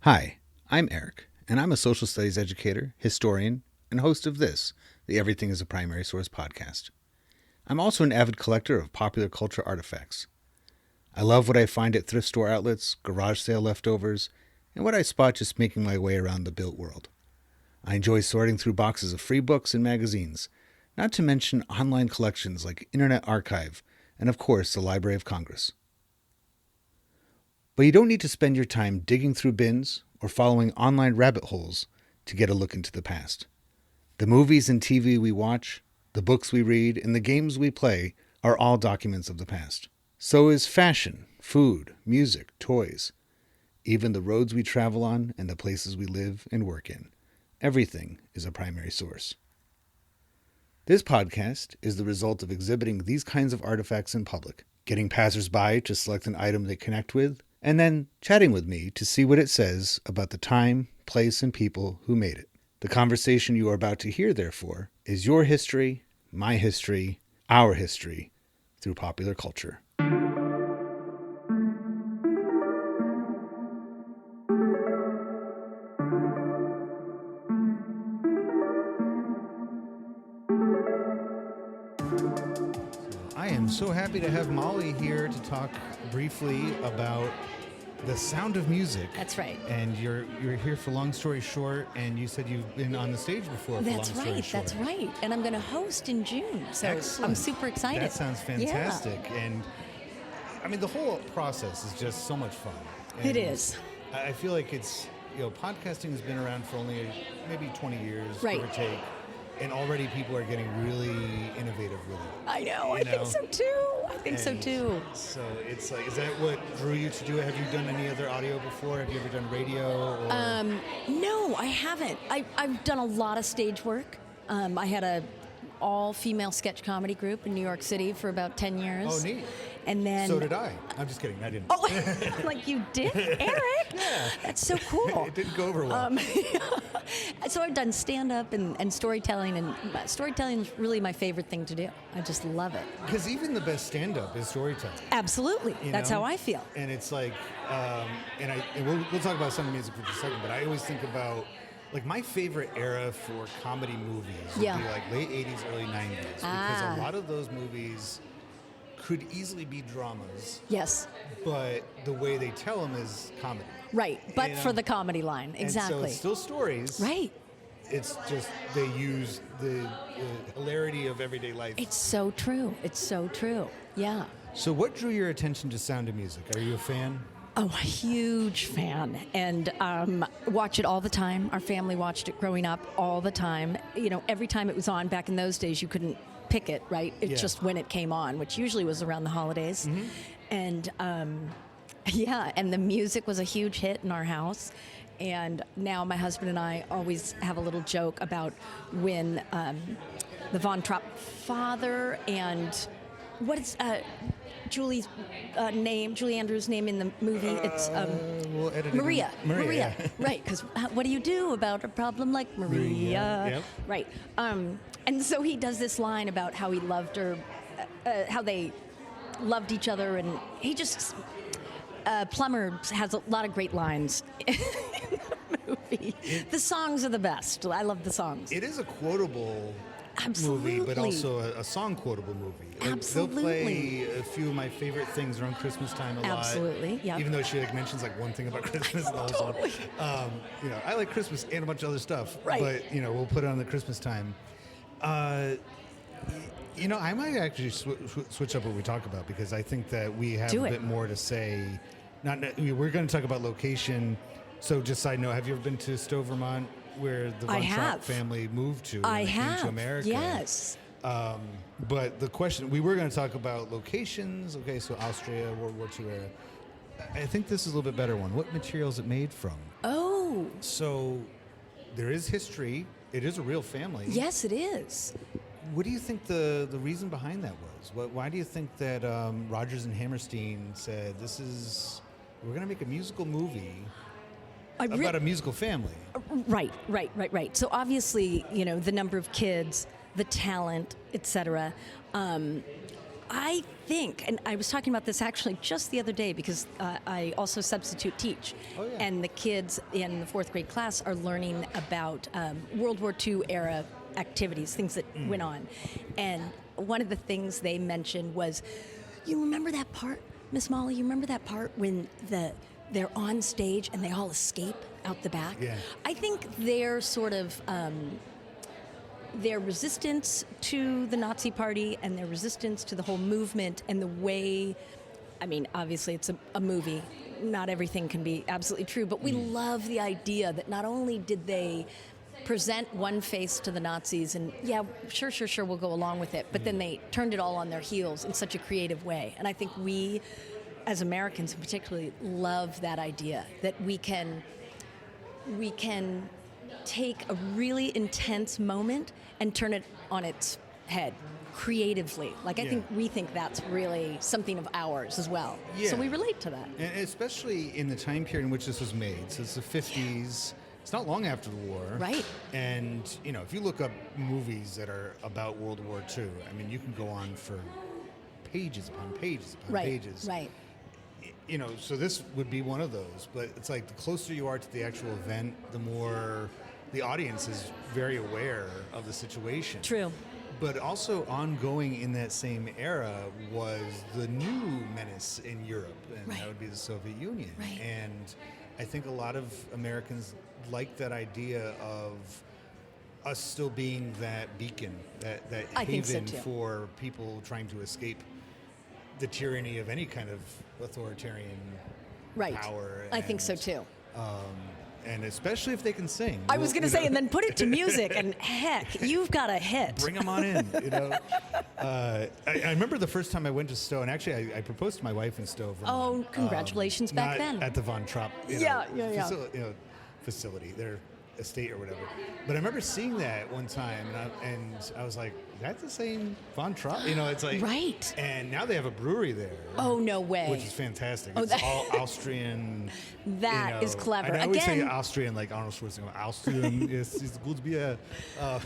Hi, I'm Eric, and I'm a social studies educator, historian, and host of this, the Everything is a Primary Source podcast. I'm also an avid collector of popular culture artifacts. I love what I find at thrift store outlets, garage sale leftovers, and what I spot just making my way around the built world. I enjoy sorting through boxes of free books and magazines, not to mention online collections like Internet Archive, and of course the Library of Congress. But you don't need to spend your time digging through bins or following online rabbit holes to get a look into the past. The movies and TV we watch, the books we read, and the games we play are all documents of the past. So is fashion, food, music, toys, even the roads we travel on and the places we live and work in. Everything is a primary source. This podcast is the result of exhibiting these kinds of artifacts in public, getting passersby to select an item they connect with, and then chatting with me to see what it says about the time, place, and people who made it. The conversation you are about to hear, therefore, is your history, my history, our history, through popular culture. I am so happy to have Molly here to talk briefly about the sound of music. That's right. And you're here for Long Story Short, and you said you've been on the stage before for Long Story Short. That's right. And I'm going to host in June, so Excellent. I'm super excited. That sounds fantastic. Yeah. And I mean, the whole process is just so much fun. And it is. I feel like it's, podcasting has been around for only maybe 20 years, right, give or take. And already people are getting really innovative with it. I know. I think so too. So it's like, is that what drew you to do it? Have you done any other audio before? Have you ever done radio? Or? No, I haven't. I've done a lot of stage work. I had a all-female sketch comedy group in New York City for about 10 years. Oh, neat. And then... So did I. I'm just kidding. I didn't. Oh, like you did? Eric? Yeah. That's so cool. It didn't go over well. So I've done stand-up and storytelling, and storytelling is really my favorite thing to do. I just love it. Because even the best stand-up is storytelling. Absolutely. That's how I feel. And it's like, and we'll talk about some music for just a second, but I always think about, like, my favorite era for comedy movies would be like late 80s, early 90s. Because a lot of those movies could easily be dramas. Yes. But the way they tell them is comedy. Right, but for the comedy line, exactly. And so it's still stories. Right. It's just they use the hilarity of everyday life. It's so true. Yeah. So what drew your attention to Sound of Music? Are you a fan? Oh, a huge fan, and watch it all the time. Our family watched it growing up all the time. Every time it was on back in those days, you couldn't pick it, right? It's just when it came on, which usually was around the holidays. Mm-hmm. And and the music was a huge hit in our house. And now my husband and I always have a little joke about when the Von Trapp father and what is Julie Andrews' name in the movie? It's we'll edit Maria. Maria. Right, because what do you do about a problem like Maria? Yep. Right. And so he does this line about how he loved her, how they loved each other, and he just... Plummer has a lot of great lines in the movie. The songs are the best. I love the songs. It is a quotable movie, but also a song quotable movie. Absolutely. They'll play a few of my favorite things around Christmas time a lot. Absolutely, yeah. Even though she mentions like one thing about Christmas and the whole totally. song. I like Christmas and a bunch of other stuff. Right. But, we'll put it on the Christmas time. I might actually switch up what we talk about, because I think that we have a bit more to say. We're going to talk about location. So just side note, have you ever been to Stowe, Vermont, where the Von Trapp family moved to when they came to America? Yes. But the question, we were going to talk about locations. Okay, so Austria, World War II era. I think this is a little bit better one. What material is it made from? Oh. So there is history. It is a real family. Yes, it is. What do you think the reason behind that was? Why do you think that Rodgers and Hammerstein said, we're going to make a musical movie about a musical family? Right. So obviously, the number of kids, the talent, etc. I think, and I was talking about this actually just the other day because I also substitute teach. Oh, yeah. And the kids in the 4th grade class are learning about World War II era activities, things that went on. And one of the things they mentioned was, you remember that part, Miss Molly? You remember that part when they're on stage and they all escape out the back? Yeah. I think they're sort of... their resistance to the Nazi Party and their resistance to the whole movement and the way, I mean, obviously it's a movie. Not everything can be absolutely true, but we love the idea that not only did they present one face to the Nazis and, yeah, sure, we'll go along with it, but then they turned it all on their heels in such a creative way. And I think we, as Americans particularly, love that idea that we can take a really intense moment and turn it on its head creatively. Like, I think we think that's really something of ours as well. Yeah. So we relate to that. And especially in the time period in which this was made. So it's the 50s. It's not long after the war. Right. And, if you look up movies that are about World War II, I mean, you can go on for pages upon pages upon pages. Right. So this would be one of those. But it's like the closer you are to the actual event, the more the audience is very aware of the situation. True. But also ongoing in that same era was the new menace in Europe, and that would be the Soviet Union. Right. And I think a lot of Americans like that idea of us still being that beacon, that I think so haven too. for people trying to escape the tyranny of any kind of authoritarian power. I think so too. And especially if they can sing. I was going to say, and then put it to music, and heck, you've got a hit. Bring them on in, I remember the first time I went to Stowe, and actually I proposed to my wife in Stowe. Oh, congratulations back not then. at the Von Trapp facility, their estate or whatever. But I remember seeing that one time, and I was like, that's the same Von Trapp? It's like... Right. And now they have a brewery there. Oh, no way. Which is fantastic. Oh, it's all Austrian. That is clever. I always say Austrian like Arnold Schwarzenegger. Austrian is good beer.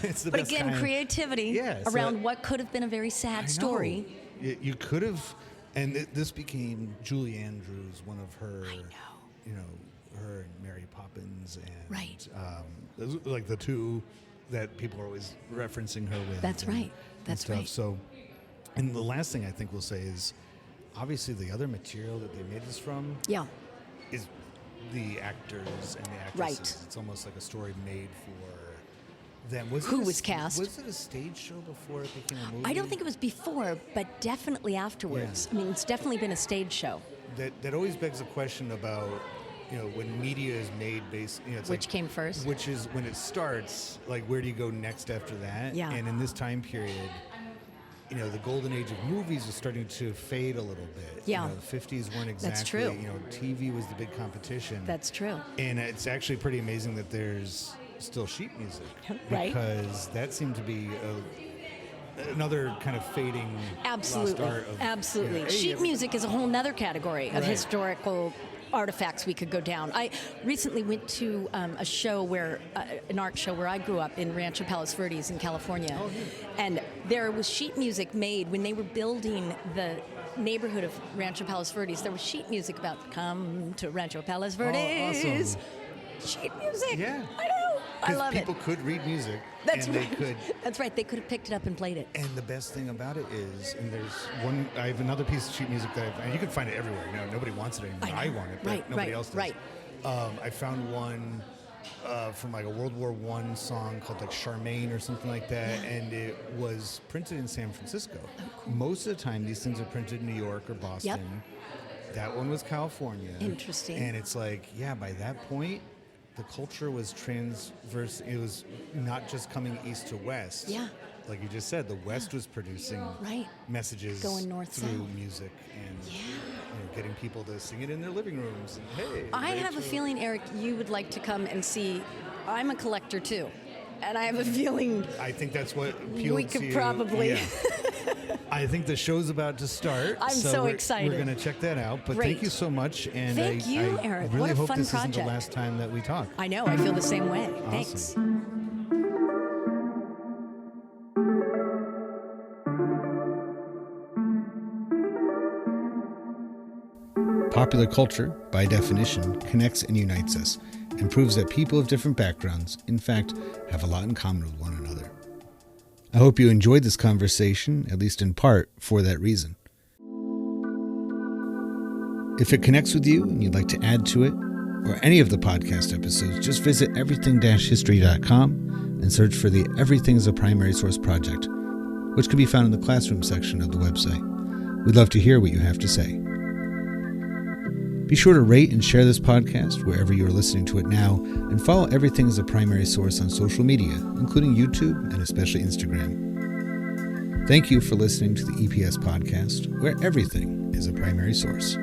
It's the but best again, kind. creativity around what could have been a very sad story. You could have... And this became Julie Andrews, one of her... I know. Her and Mary Poppins, and Right. those are like the two that people are always referencing her with. That's right. That's stuff. right. So, and the last thing I think we'll say is, obviously, the other material that they made this from, is the actors and the actresses. Right. It's almost like a story made for them. Who was cast? Was it a stage show before it became a movie? I don't think it was before, but definitely afterwards. Yeah. I mean, it's definitely been a stage show. That always begs a question about, when media is made based, it's Which came first? Which is when it starts, like, where do you go next after that? Yeah. And in this time period, the golden age of movies was starting to fade a little bit. Yeah. The 50s weren't exactly. That's true. TV was the big competition. That's true. And it's actually pretty amazing that there's still sheet music. Right. Because that seemed to be another kind of fading Absolutely. lost art of, Absolutely. hey, Sheet music is a whole nother category of Right. historical artifacts we could go down. I recently went to a show an art show where I grew up in Rancho Palos Verdes in California. Oh, yeah. And there was sheet music made when they were building the neighborhood of Rancho Palos Verdes. There was sheet music about come to Rancho Palos Verdes. Oh, awesome. Sheet music. Yeah. I know. I love it. People could read music. That's and right. They could. That's right. They could have picked it up and played it. And the best thing about it is, and I have another piece of sheet music and you can find it everywhere. Nobody wants it anymore. I want it, but nobody else does. Right. I found one from like a World War I song called like Charmaine or something like that, and it was printed in San Francisco. Oh, cool. Most of the time, these things are printed in New York or Boston. Yep. That one was California. Interesting. And it's like, by that point, the culture was transverse. It was not just coming east to west. Yeah. Like you just said, the West was producing messages Going north, through south. music and getting people to sing it in their living rooms. And hey, I have a feeling, Eric, you would like to come and see. I'm a collector too, and I have a feeling I think that's what appealed we to could you. probably. Yeah. I think the show's about to start. I'm so we're, excited. We're going to check that out. But Great. thank you so much. And Thank you, I Eric. really What a hope fun this isn't project. the last time that we talk. I know. I feel the same way. Awesome. Thanks. Popular culture, by definition, connects and unites us, and proves that people of different backgrounds, in fact, have a lot in common with one another. I hope you enjoyed this conversation, at least in part, for that reason. If it connects with you and you'd like to add to it, or any of the podcast episodes, just visit everything-history.com and search for the Everything is a Primary Source project, which can be found in the classroom section of the website. We'd love to hear what you have to say. Be sure to rate and share this podcast wherever you are listening to it now, and follow Everything as a Primary Source on social media, including YouTube and especially Instagram. Thank you for listening to the EPS podcast, where everything is a primary source.